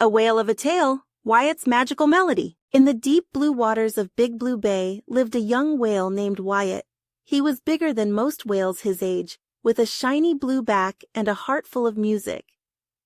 A whale of a tale, Wyatt's magical melody. In the deep blue waters of Big Blue Bay lived a young whale named Wyatt. He was bigger than most whales his age, with a shiny blue back and a heart full of music.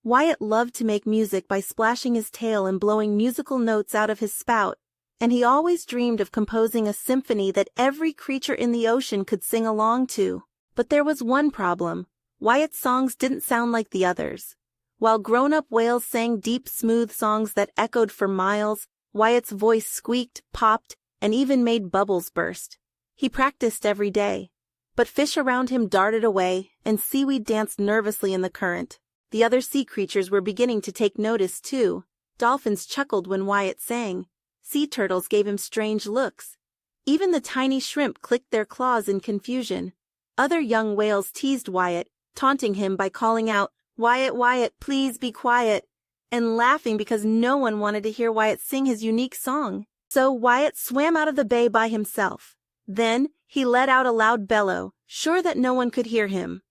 Wyatt loved to make music by splashing his tail and blowing musical notes out of his spout, and he always dreamed of composing a symphony that every creature in the ocean could sing along to. But there was one problem. Wyatt's songs didn't sound like the others. While grown-up whales sang deep, smooth songs that echoed for miles, Wyatt's voice squeaked, popped, and even made bubbles burst. He practiced every day. But fish around him darted away, and seaweed danced nervously in the current. The other sea creatures were beginning to take notice too. Dolphins chuckled when Wyatt sang. Sea turtles gave him strange looks. Even the tiny shrimp clicked their claws in confusion. Other young whales teased Wyatt, taunting him by calling out, "Wyatt, Wyatt, please be quiet," and laughing because no one wanted to hear Wyatt sing his unique song. So Wyatt swam out of the bay by himself. Then he let out a loud bellow, sure that no one could hear him.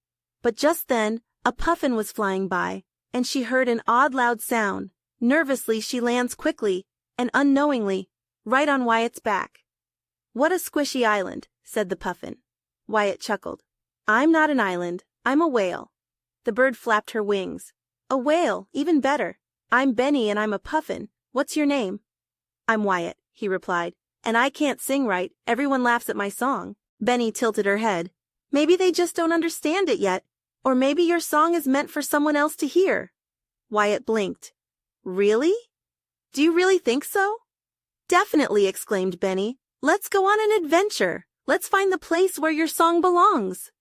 But just then, a puffin was flying by, and she heard an odd loud sound. Nervously she lands quickly, and unknowingly, right on Wyatt's back. "What a squishy island," said the puffin. Wyatt chuckled. "I'm not an island, I'm a whale." The bird flapped her wings. "A whale, even better. I'm Benny and I'm a puffin. What's your name?" "I'm Wyatt," he replied, "and I can't sing right, everyone laughs at my song." Benny tilted her head. "Maybe they just don't understand it yet. Or maybe your song is meant for someone else to hear." Wyatt blinked. "Really? Do you really think so?" "Definitely," exclaimed Benny. "Let's go on an adventure. Let's find the place where your song belongs."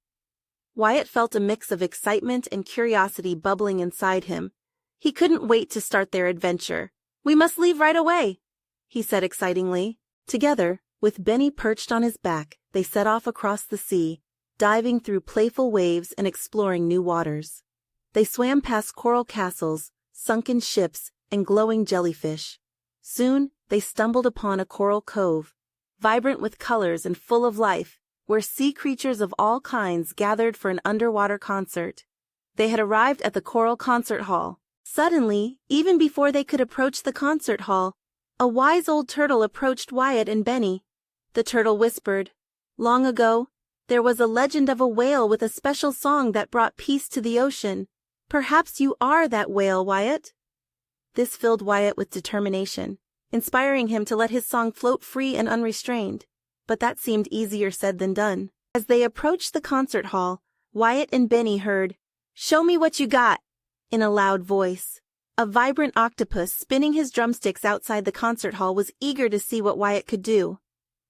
Wyatt felt a mix of excitement and curiosity bubbling inside him. He couldn't wait to start their adventure. "We must leave right away," he said excitingly. Together, with Benny perched on his back, they set off across the sea, diving through playful waves and exploring new waters. They swam past coral castles, sunken ships, and glowing jellyfish. Soon, they stumbled upon a coral cove, vibrant with colors and full of life, where sea creatures of all kinds gathered for an underwater concert. They had arrived at the Coral Concert Hall. Suddenly, even before they could approach the concert hall, a wise old turtle approached Wyatt and Benny. The turtle whispered, "Long ago, there was a legend of a whale with a special song that brought peace to the ocean. Perhaps you are that whale, Wyatt." This filled Wyatt with determination, inspiring him to let his song float free and unrestrained. But that seemed easier said than done. As they approached the concert hall, Wyatt and Benny heard, "Show me what you got," in a loud voice. A vibrant octopus spinning his drumsticks outside the concert hall was eager to see what Wyatt could do.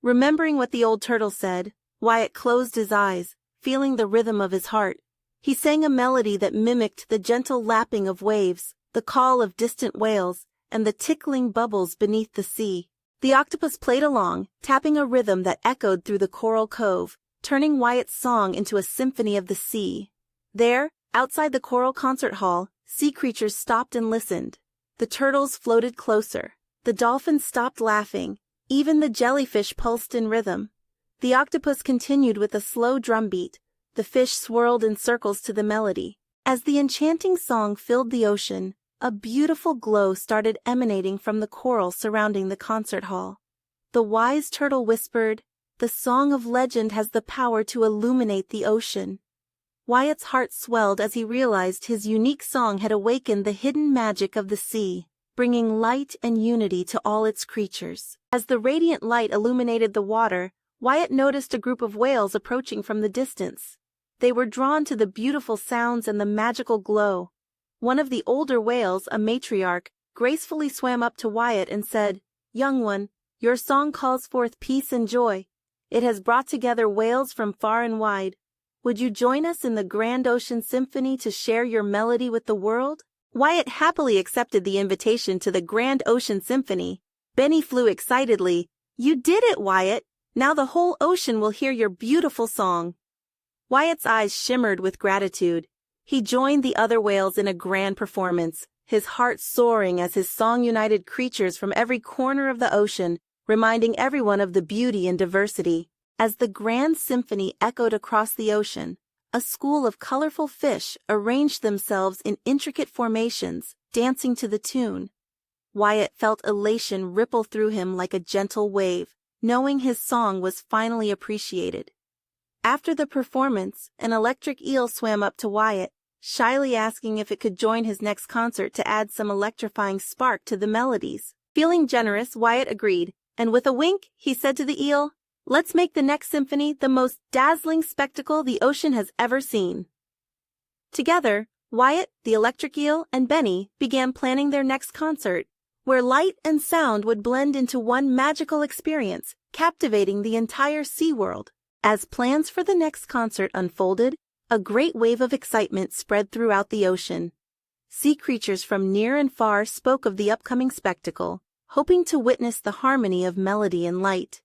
Remembering what the old turtle said, Wyatt closed his eyes, feeling the rhythm of his heart. He sang a melody that mimicked the gentle lapping of waves, the call of distant whales, and the tickling bubbles beneath the sea. The octopus played along, tapping a rhythm that echoed through the coral cove, turning Wyatt's song into a symphony of the sea. There, outside the coral concert hall, sea creatures stopped and listened. The turtles floated closer. The dolphins stopped laughing. Even the jellyfish pulsed in rhythm. The octopus continued with a slow drumbeat. The fish swirled in circles to the melody. As the enchanting song filled the ocean, a beautiful glow started emanating from the coral surrounding the concert hall. The wise turtle whispered, "The song of legend has the power to illuminate the ocean." Wyatt's heart swelled as he realized his unique song had awakened the hidden magic of the sea, bringing light and unity to all its creatures. As the radiant light illuminated the water, Wyatt noticed a group of whales approaching from the distance. They were drawn to the beautiful sounds and the magical glow. One of the older whales, a matriarch, gracefully swam up to Wyatt and said, "Young one, your song calls forth peace and joy. It has brought together whales from far and wide. Would you join us in the Grand Ocean Symphony to share your melody with the world?" Wyatt happily accepted the invitation to the Grand Ocean Symphony. Benny flew excitedly. "You did it, Wyatt! Now the whole ocean will hear your beautiful song." Wyatt's eyes shimmered with gratitude. He joined the other whales in a grand performance, his heart soaring as his song united creatures from every corner of the ocean, reminding everyone of the beauty and diversity. As the grand symphony echoed across the ocean, a school of colorful fish arranged themselves in intricate formations, dancing to the tune. Wyatt felt elation ripple through him like a gentle wave, knowing his song was finally appreciated. After the performance, an electric eel swam up to Wyatt, shyly asking if it could join his next concert to add some electrifying spark to the melodies. Feeling generous, Wyatt agreed, and with a wink, he said to the eel, "Let's make the next symphony the most dazzling spectacle the ocean has ever seen." Together, Wyatt, the electric eel, and Benny began planning their next concert, where light and sound would blend into one magical experience, captivating the entire sea world. As plans for the next concert unfolded, a great wave of excitement spread throughout the ocean. Sea creatures from near and far spoke of the upcoming spectacle, hoping to witness the harmony of melody and light.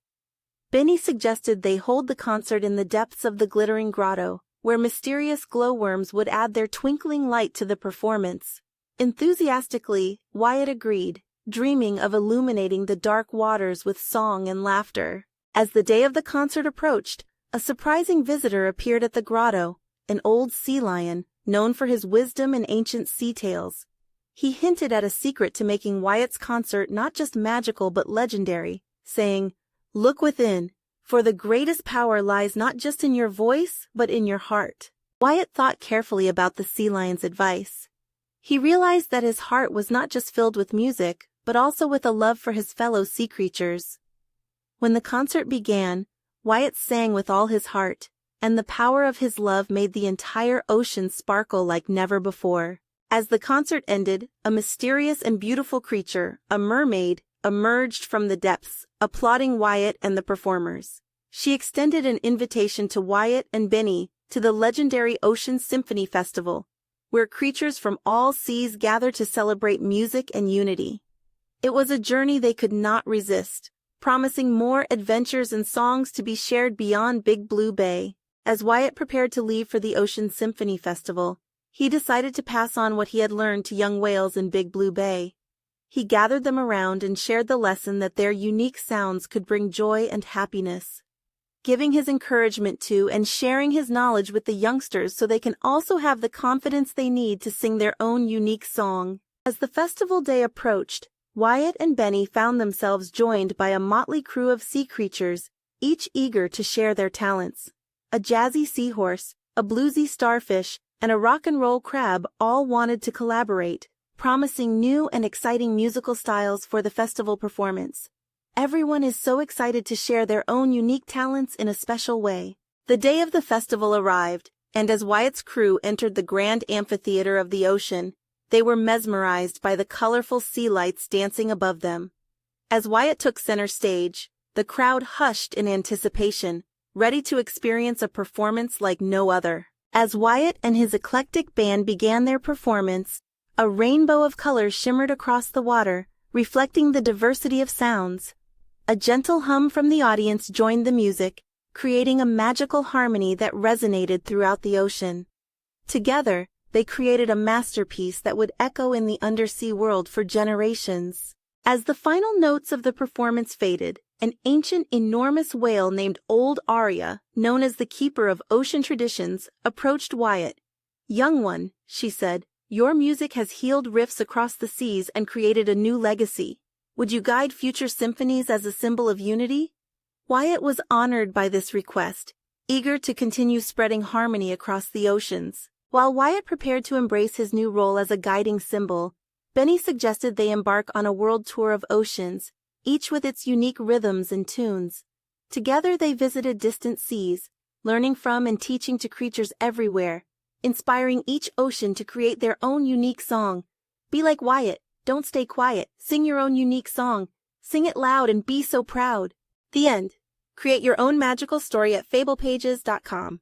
Benny suggested they hold the concert in the depths of the glittering grotto, where mysterious glowworms would add their twinkling light to the performance. Enthusiastically, Wyatt agreed, dreaming of illuminating the dark waters with song and laughter. As the day of the concert approached, a surprising visitor appeared at the grotto, an old sea lion, known for his wisdom and ancient sea tales. He hinted at a secret to making Wyatt's concert not just magical but legendary, saying, "Look within, for the greatest power lies not just in your voice, but in your heart." Wyatt thought carefully about the sea lion's advice. He realized that his heart was not just filled with music, but also with a love for his fellow sea creatures. When the concert began, Wyatt sang with all his heart, and the power of his love made the entire ocean sparkle like never before. As the concert ended, a mysterious and beautiful creature, a mermaid, emerged from the depths, applauding Wyatt and the performers. She extended an invitation to Wyatt and Benny to the legendary Ocean Symphony Festival, where creatures from all seas gather to celebrate music and unity. It was a journey they could not resist, promising more adventures and songs to be shared beyond Big Blue Bay. As Wyatt prepared to leave for the Ocean Symphony Festival, he decided to pass on what he had learned to young whales in Big Blue Bay. He gathered them around and shared the lesson that their unique sounds could bring joy and happiness, giving his encouragement to and sharing his knowledge with the youngsters so they can also have the confidence they need to sing their own unique song. As the festival day approached, Wyatt and Benny found themselves joined by a motley crew of sea creatures, each eager to share their talents. A jazzy seahorse, a bluesy starfish, and a rock and roll crab all wanted to collaborate, promising new and exciting musical styles for the festival performance. Everyone is so excited to share their own unique talents in a special way. The day of the festival arrived, and as Wyatt's crew entered the grand amphitheater of the ocean, they were mesmerized by the colorful sea lights dancing above them. As Wyatt took center stage, the crowd hushed in anticipation, ready to experience a performance like no other. As Wyatt and his eclectic band began their performance, a rainbow of colors shimmered across the water, reflecting the diversity of sounds. A gentle hum from the audience joined the music, creating a magical harmony that resonated throughout the ocean. Together, they created a masterpiece that would echo in the undersea world for generations. As the final notes of the performance faded, an ancient enormous whale named Old Aria, known as the keeper of ocean traditions, approached Wyatt. "Young one," she said, "your music has healed rifts across the seas and created a new legacy. Would you guide future symphonies as a symbol of unity?" Wyatt was honored by this request, eager to continue spreading harmony across the oceans. While Wyatt prepared to embrace his new role as a guiding symbol, Benny suggested they embark on a world tour of oceans, each with its unique rhythms and tunes. Together they visited distant seas, learning from and teaching to creatures everywhere, inspiring each ocean to create their own unique song. Be like Wyatt, don't stay quiet, sing your own unique song, sing it loud and be so proud. The end. Create your own magical story at fablepages.com.